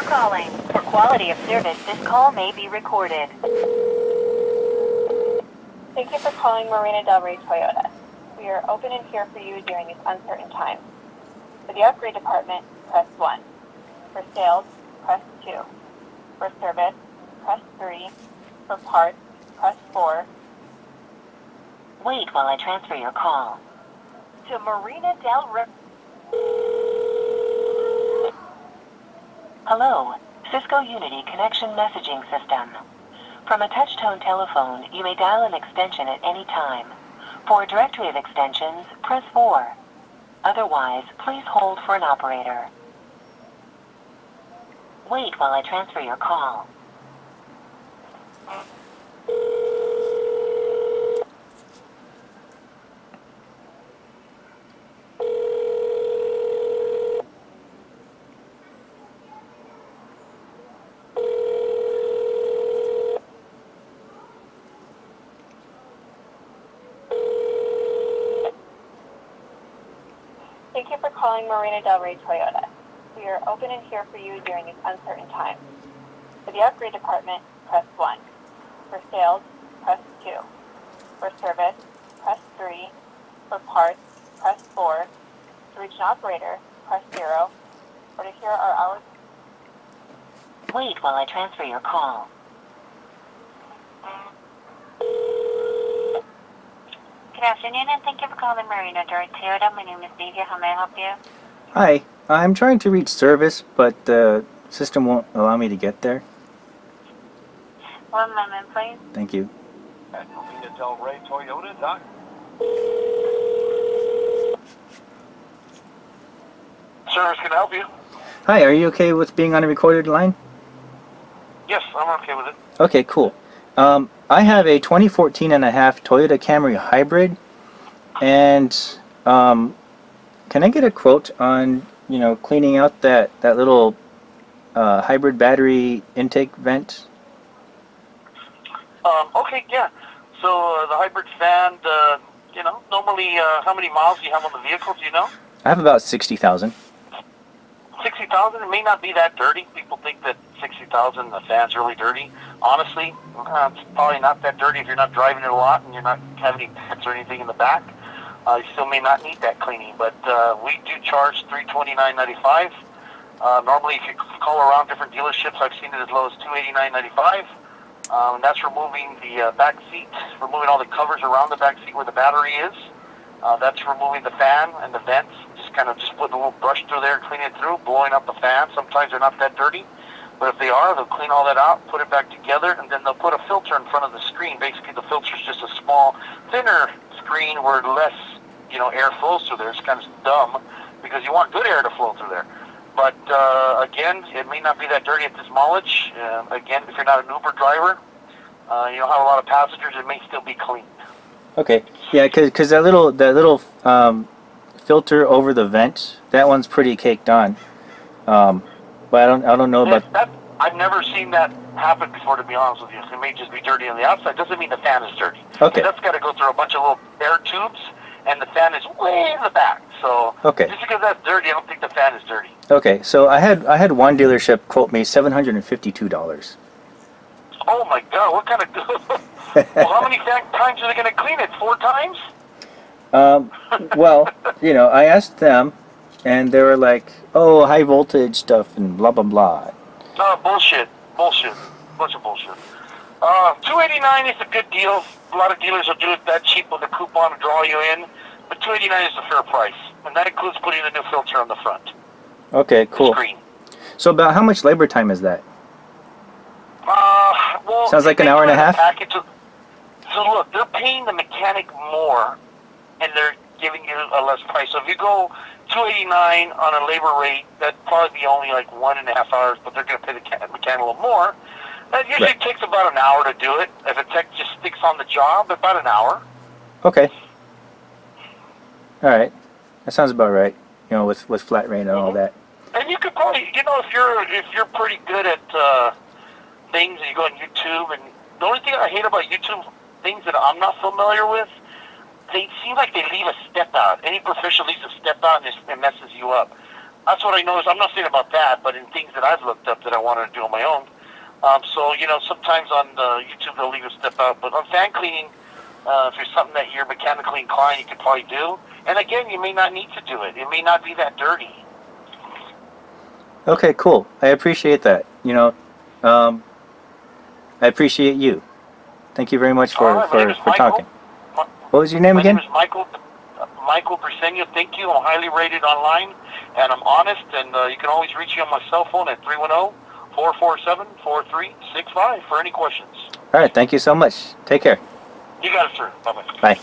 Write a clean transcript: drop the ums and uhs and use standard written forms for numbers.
calling. For quality of service, this call may be recorded. Thank you for calling Marina Del Rey Toyota. We are open and here for you during these uncertain times. For the upgrade department, press 1. For sales, press 2. For service, press 3. For parts, press 4. Wait while I transfer your call. To Marina Del Rey. Hello, Cisco Unity Connection Messaging System. From a touch-tone telephone, you may dial an extension at any time. For a directory of extensions, press 4. Otherwise, please hold for an operator. Wait while I transfer your call. Thank you for calling Marina Del Rey Toyota. We are open and here for you during these uncertain times. For the upgrade department, press 1. For sales, press 2. For service, press 3. For parts, press 4. To reach an operator, press 0. Or to hear our hours. Wait while I transfer your call. Good afternoon, and thank you for calling Marina Del Rey Toyota. My name is Divya. How may I help you? Hi, I'm trying to reach service, but the system won't allow me to get there. One moment, please. Thank you. At Marina Del Rey Toyota, Doc. Service, can I help you? Hi, are you okay with being on a recorded line? Yes, I'm okay with it. Okay, cool. I have a 2014 and a half Toyota Camry Hybrid, and can I get a quote on, cleaning out that little hybrid battery intake vent? Okay, yeah. So the hybrid fan, normally how many miles do you have on the vehicle, do you know? I have about 60,000. 60,000, it may not be that dirty. People think that 60,000, the fan's really dirty. Honestly, it's probably not that dirty if you're not driving it a lot and you're not having any pets or anything in the back. You still may not need that cleaning, but we do charge $329.95. Normally, if you call around different dealerships, I've seen it as low as $289.95. And that's removing the back seat, removing all the covers around the back seat where the battery is. That's removing the fan and the vents, just putting a little brush through there, cleaning it through, blowing up the fan. Sometimes they're not that dirty, but if they are, they'll clean all that out, put it back together, and then they'll put a filter in front of the screen. Basically, the filter is just a small, thinner screen where less, air flows through there. It's kind of dumb because you want good air to flow through there. But again, it may not be that dirty at this mileage. Again, if you're not an Uber driver, you don't have a lot of passengers, it may still be clean. Okay, yeah, because that little filter over the vent, that one's pretty caked on. But I don't know about that. I've never seen that happen before, to be honest with you. It may just be dirty on the outside. Doesn't mean the fan is dirty. Okay. That's got to go through a bunch of little air tubes, and the fan is way in the back. So okay. Just because that's dirty, I don't think the fan is dirty. Okay, so I had one dealership quote me $752. Oh my God! What kind of? Well, how many times are they going to clean it? 4 times? Well, I asked them, and they were like, "Oh, high voltage stuff and blah blah blah." Oh, bullshit! Bunch of bullshit. $289 is a good deal. A lot of dealers will do it that cheap with a coupon to draw you in, but $289 is a fair price, and that includes putting a new filter on the front. Okay, cool. Screen. So about how much labor time is that? Well, sounds like an hour and a half. So look, they're paying the mechanic more, and they're giving you a less price. So if you go $289 on a labor rate, that'd probably be only like 1.5 hours, but they're going to pay the mechanic a little more. That usually takes about an hour to do it. If a tech just sticks on the job, about an hour. Okay. All right, that sounds about right. With flat rate and all that. And you could probably, if you're pretty good at things, and you go on YouTube, and the only thing I hate about YouTube, things that I'm not familiar with, they seem like they leave a step out. Any professional leaves a step out and it messes you up. That's what I noticed. I'm not saying about that, but in things that I've looked up that I wanted to do on my own. So, you know, sometimes on YouTube they'll leave a step out. But on fan cleaning, if there's something that you're mechanically inclined, you could probably do. And again, you may not need to do it. It may not be that dirty. Okay, cool. I appreciate that. You know, I appreciate you. Thank you very much for talking. What was your name again? My name is Michael Briseño. Thank you. I'm highly rated online, and I'm honest. And you can always reach me on my cell phone at 310-447-4365 for any questions. All right. Thank you so much. Take care. You got it, sir. Bye-bye. Bye.